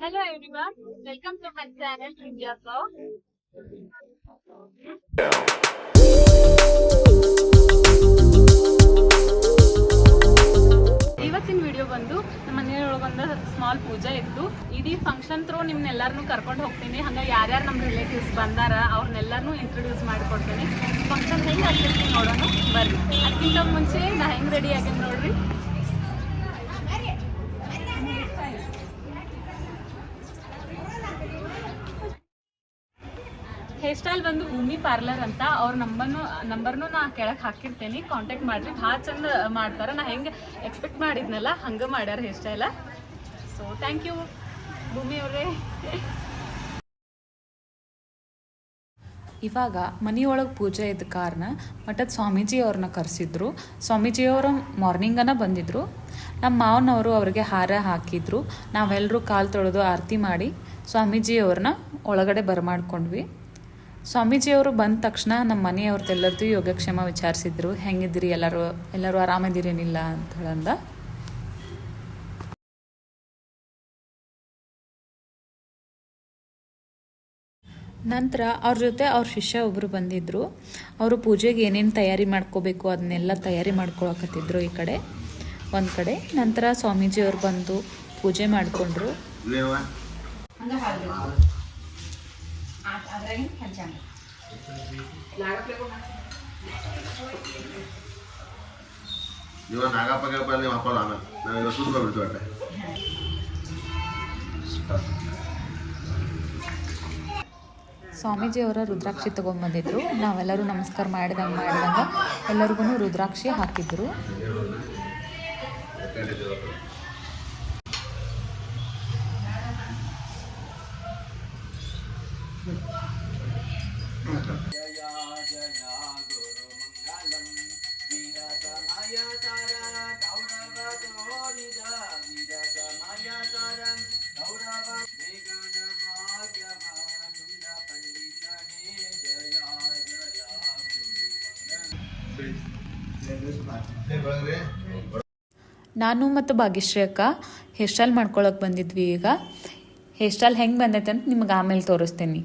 Hello everyone, welcome to my channel India Vlog. ಇವತ್ತಿನ video ಬಂದು ನಮ್ಮ ಮನೆಯೊಳಗೊಂದು ಸ್ಮಾಲ್ ಪೂಜೆ ಇತ್ತು. ಇಡೀ ಫಂಕ್ಷನ್ ಥ್ರೂ ನಿಮ್ನೆಲ್ಲರನ್ನೂ ಕರ್ಕೊಂಡು ಹೋಗ್ತೀನಿ. ಹಂಗೆ ಯಾರ್ಯಾರು ನಮ್ಮ ರಿಲೇಟಿವ್ಸ್ ಬಂದಾರ ಅವ್ರನ್ನೆಲ್ಲರನ್ನೂ ಇಂಟ್ರೊಡ್ಯೂಸ್ ಮಾಡಿಕೊಡ್ತೀನಿ. ಫಂಕ್ಷನ್ ಹೆಂಗೆ ಆಗ್ತೈತಿ ನೋಡೋಣ ಬರ್ರಿ. ಅದಕ್ಕಿಂತ ಮುಂಚೆ ನಾ ಹೆಂಗೆ ರೆಡಿ ಆಗೇನಿ ನೋಡ್ರಿ. ಹೇರ್ ಸ್ಟೈಲ್ ಬಂದು ಭೂಮಿ ಪಾರ್ಲರ್ ಅಂತ. ಅವ್ರ ನಂಬರ್ನು ನಾ ಕೆಳಗೆ ಹಾಕಿರ್ತೇನೆ, ಕಾಂಟ್ಯಾಕ್ಟ್ ಮಾಡಿರಿ. ಭಾಳ ಚಂದ ಮಾಡ್ತಾರೆ. ನಾ ಹೆಂಗೆ ಎಕ್ಸ್ಪೆಕ್ಟ್ ಮಾಡಿದ್ನಲ್ಲ ಹಂಗೆ ಮಾಡ್ಯಾರ ಹೇರ್ ಸ್ಟೈಲ. ಸೊ ಥ್ಯಾಂಕ್ ಯು ಭೂಮಿ ಅವರೇ. ಇವಾಗ ಮನೆಯೊಳಗೆ ಪೂಜೆ ಇದ್ದ ಕಾರಣ ಮಠದ ಸ್ವಾಮೀಜಿ ಅವ್ರನ್ನ ಕರೆಸಿದ್ರು. ಸ್ವಾಮೀಜಿಯವರು ಮಾರ್ನಿಂಗನ ಬಂದಿದ್ದರು. ನಮ್ಮ ಮಾವನವರು ಅವ್ರಿಗೆ ಹಾರ ಹಾಕಿದ್ರು. ನಾವೆಲ್ಲರೂ ಕಾಲು ತೊಳೆದು ಆರತಿ ಮಾಡಿ ಸ್ವಾಮೀಜಿಯವ್ರನ್ನ ಒಳಗಡೆ ಬರಮಾಡ್ಕೊಂಡ್ವಿ. ಸ್ವಾಮೀಜಿಯವರು ಬಂದ ತಕ್ಷಣ ನಮ್ಮ ಮನೆಯವ್ರದ್ದೆಲ್ಲರದ್ದು ಯೋಗಕ್ಷೇಮ ವಿಚಾರಿಸಿದ್ರು. ಹೆಂಗಿದ್ದೀರಿ, ಎಲ್ಲರೂ ಆರಾಮಿದ್ದೀರೇನಿಲ್ಲ ಅಂತ ಹೇಳಂದ. ನಂತರ ಅವ್ರ ಜೊತೆ ಅವ್ರ ಶಿಷ್ಯ ಒಬ್ಬರು ಬಂದಿದ್ದರು. ಅವರು ಪೂಜೆಗೆ ಏನೇನು ತಯಾರಿ ಮಾಡ್ಕೋಬೇಕು ಅದನ್ನೆಲ್ಲ ತಯಾರಿ ಮಾಡ್ಕೊಳಕತ್ತಿದ್ರು ಈ ಕಡೆ ಒಂದು ಕಡೆ. ನಂತರ ಸ್ವಾಮೀಜಿಯವ್ರು ಬಂದು ಪೂಜೆ ಮಾಡಿಕೊಂಡ್ರು. ಸ್ವಾಮೀಜಿಯವರ ರುದ್ರಾಕ್ಷಿ ತೊಗೊಂಡ್ಬಂದಿದ್ರು. ನಾವೆಲ್ಲರೂ ನಮಸ್ಕಾರ ಮಾಡಿದಂಗೆ ಎಲ್ಲರಿಗೂ ರುದ್ರಾಕ್ಷಿ ಹಾಕಿದ್ರು. ನಾನು ಮತ್ತು ಭಾಗ್ಯಶ್ರೀ ಅಕ್ಕ ಹೇರ್ ಸ್ಟೈಲ್ ಮಾಡ್ಕೊಳಕ್ಕೆ ಬಂದಿದ್ವಿ. ಈಗ ಹೇರ್ ಸ್ಟೈಲ್ ಹೆಂಗೆ ಬಂದೈತೆ ಅಂತ ನಿಮ್ಗೆ ಆಮೇಲೆ ತೋರಿಸ್ತೀನಿ.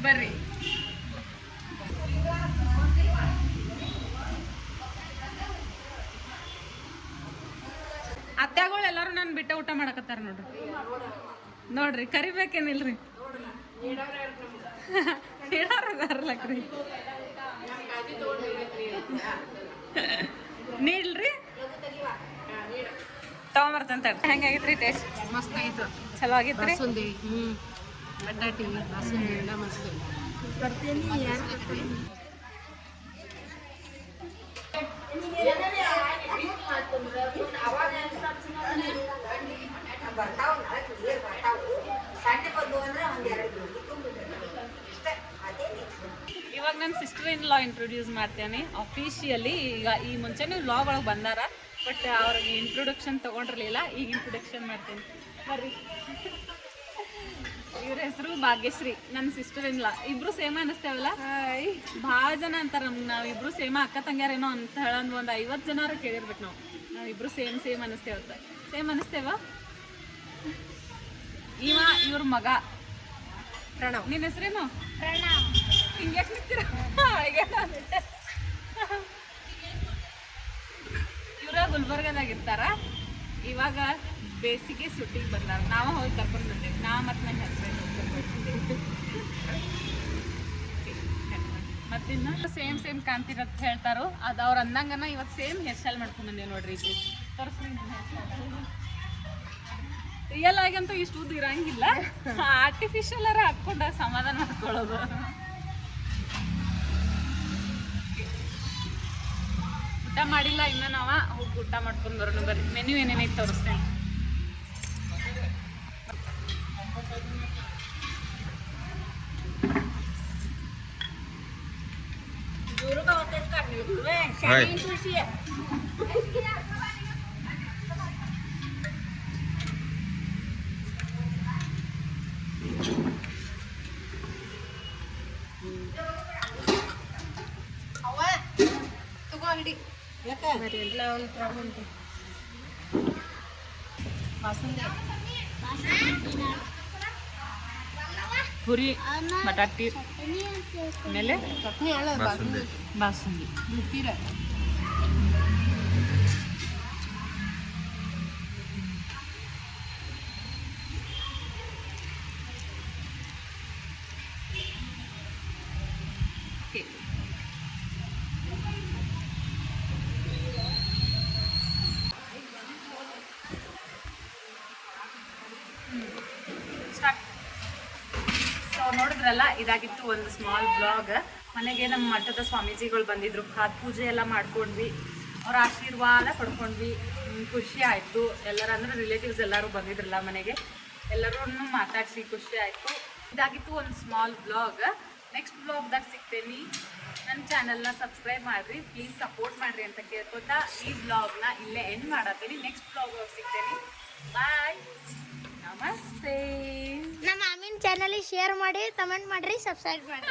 ಬರ್ರಿ. ಅತ್ತೆಗಳು ಎಲ್ಲರೂ ನಾನು ಬಿಟ್ಟ ಊಟ ಮಾಡಕತ್ತಾರ ನೋಡ್ರಿ. ಕರಿಬೇಕೇನಿಲ್ರಿ, ಹೇಳಾರದಾರ್ಲಕ್ರಿ. ನೀಡ್ಲ್ರಿ, ತಗೊಂಬರ್ತಂತ. ಹೆಂಗಾಗಿತ್ರಿ ಟೇಸ್ಟ್? ಮಸ್ತ್ ಆಗಿತ್ತು, ಚಲೋ ಆಗಿತ್ರಿ. ಬಟಾಟಿ ಬಾಸುಂದಿ ಎಲ್ಲ ಮಸ್ತ್. ಬರ್ತೀನಿ ಇವಾಗ ನನ್ನ ಸಿಸ್ಟರ್ ಇನ್ ಲಾ ಇಂಟ್ರೊಡ್ಯೂಸ್ ಮಾಡ್ತೇನೆ ಅಫಿಷಿಯಲಿ. ಈಗ ಈ ಮುಂಚೆನೇ ವ್ಲಾಗ್ ಒಳಗೆ ಬಂದಾರ, ಬಟ್ ಅವ್ರಿಗೆ ಇಂಟ್ರೊಡಕ್ಷನ್ ತೊಗೊಂಡಿರಲಿಲ್ಲ. ಈಗ ಇಂಟ್ರೊಡಕ್ಷನ್ ಮಾಡ್ತೇನೆ ಬರ್ರಿ. ಇವ್ರ ಹೆಸರು ಭಾಗ್ಯಶ್ರೀ, ನನ್ನ ಸಿಸ್ಟರ್ ಇನ್ ಲಾ. ಇಬ್ರು ಸೇಮ ಅನಿಸ್ತೇವಲ್ಲ. ಭಾಳ ಜನ ಅಂತಾರೆ ನಮ್ಗೆ ನಾವಿಬ್ರು ಸೇಮ ಅಕ್ಕ ತಂಗ್ಯಾರೇನೋ ಅಂತ ಹೇಳಂದು ಒಂದು 50 ಜನ ಕೇಳಿರ್ಬೇಕು. ನಾವಿಬ್ರು ಸೇಮ್ ಅನಿಸ್ತೇವತ್ತ. ಸೇಮ್ ಅನಿಸ್ತೇವ. ಇವ್ರ ಮಗ ಪ್ರಣವ್. ನಿನ್ನ ಹೆಸರೇನು? ಪ್ರಣವ್. ಹಿಂಗೆ ನಿಂತೀರ? ಇವರ ಗುಲ್ಬರ್ಗದಾಗಿರ್ತಾರ. ಇವಾಗ ಬೇಸಿಗೆ ಸುಟ್ಟಿಗೆ ಬಂದಾರ. ನಾವು ಹೋಗಿ ಕರ್ಕೊಂಡು ಬಂದೇವಿ. ಮತ್ತು ನನ್ನ ಹಸ್ಬೆಂಡ್ ಮತ್ತಿನ್ನು ಸೇಮ್ ಕಾಣ್ತಿರತ್ ಹೇಳ್ತಾರೋ ಅದು ಅವ್ರು ಅಂದಂಗನ ಇವತ್ತು ಸೇಮ್ ಹೇರ್ ಸ್ಟೈಲ್ ಮಾಡ್ಕೊಂಡು ಬಂದೇವಿ ನೋಡ್ರಿ. ಇದು ತೋರಿಸ್ರಿ ನನ್ನ ಹೇರ್ ಸ್ಟೈಲ್. ರಿಯಲ್ ಆಗಂತೂ ಇಷ್ಟು ಉದ್ದ ಇರಂಗಿಲ್ಲ, ಆರ್ಟಿಫಿಷಿಯಲ್ ಹಾಕ್ಕೊಂಡ ಸಮಾಧಾನ ಮಾಡ್ಕೊಳ್ಳೋದು. ಊಟ ಮಾಡಿಲ್ಲ ಇನ್ನ, ನಾವ ಹೋಗಿ ಊಟ ಮಾಡ್ಕೊಂಡು ಬರೋಣ ಬರ್ರಿ. ಮೆನ್ಯೂ ಏನೇನೈತೆ ತೋರಿಸ್ತೇನೆ. ಪುರಿ, ಬಟಾಟಿ, ಆಮೇಲೆ ಬಾಸುಂದಿ. ಸೊ ನೋಡಿದ್ರಲ್ಲ, ಇದಾಗಿತ್ತು ಒಂದು ಸ್ಮಾಲ್ ಬ್ಲಾಗ್. ಮನೆಗೆ ನಮ್ಮ ಮಠದ ಸ್ವಾಮೀಜಿಗಳು ಬಂದಿದ್ರು, ಪಾದ ಪೂಜೆ ಎಲ್ಲ ಮಾಡ್ಕೊಂಡ್ವಿ, ಅವ್ರ ಆಶೀರ್ವಾದ ಪಡ್ಕೊಂಡ್ವಿ. ಖುಷಿ ಆಯಿತು. ಎಲ್ಲರ ಅಂದ್ರೆ ರಿಲೇಟಿವ್ಸ್ ಎಲ್ಲರೂ ಬಂದಿದ್ರಲ್ಲ ಮನೆಗೆ, ಎಲ್ಲರೂ ಮಾತಾಡಿಸಿ ಖುಷಿ ಆಯಿತು. ಇದಾಗಿತ್ತು ಒಂದು ಸ್ಮಾಲ್ ಬ್ಲಾಗ್. ನೆಕ್ಸ್ಟ್ ಬ್ಲಾಗ್ದಾಗ ಸಿಗ್ತೇನೆ. ನನ್ನ ಚಾನಲ್ನ ಸಬ್ಸ್ಕ್ರೈಬ್ ಮಾಡಿರಿ, ಪ್ಲೀಸ್ ಸಪೋರ್ಟ್ ಮಾಡಿರಿ ಅಂತ ಕೇಳ್ಕೊತಾ ಈ ಬ್ಲಾಗ್ನ ಇಲ್ಲೇ ಎಂಡ್ ಮಾಡತ್ತೀನಿ. ನೆಕ್ಸ್ಟ್ ಬ್ಲಾಗ್ ಸಿಗ್ತೇನೆ. ಬಾಯ್, ನಮಸ್ತೆ. ನಮ್ಮ ಮಾಮಿನ ಚಾನಲ್ ಶೇರ್ ಮಾಡಿ, ಕಮೆಂಟ್ ಮಾಡಿರಿ, ಸಬ್ಸ್ಕ್ರೈಬ್ ಮಾಡಿ.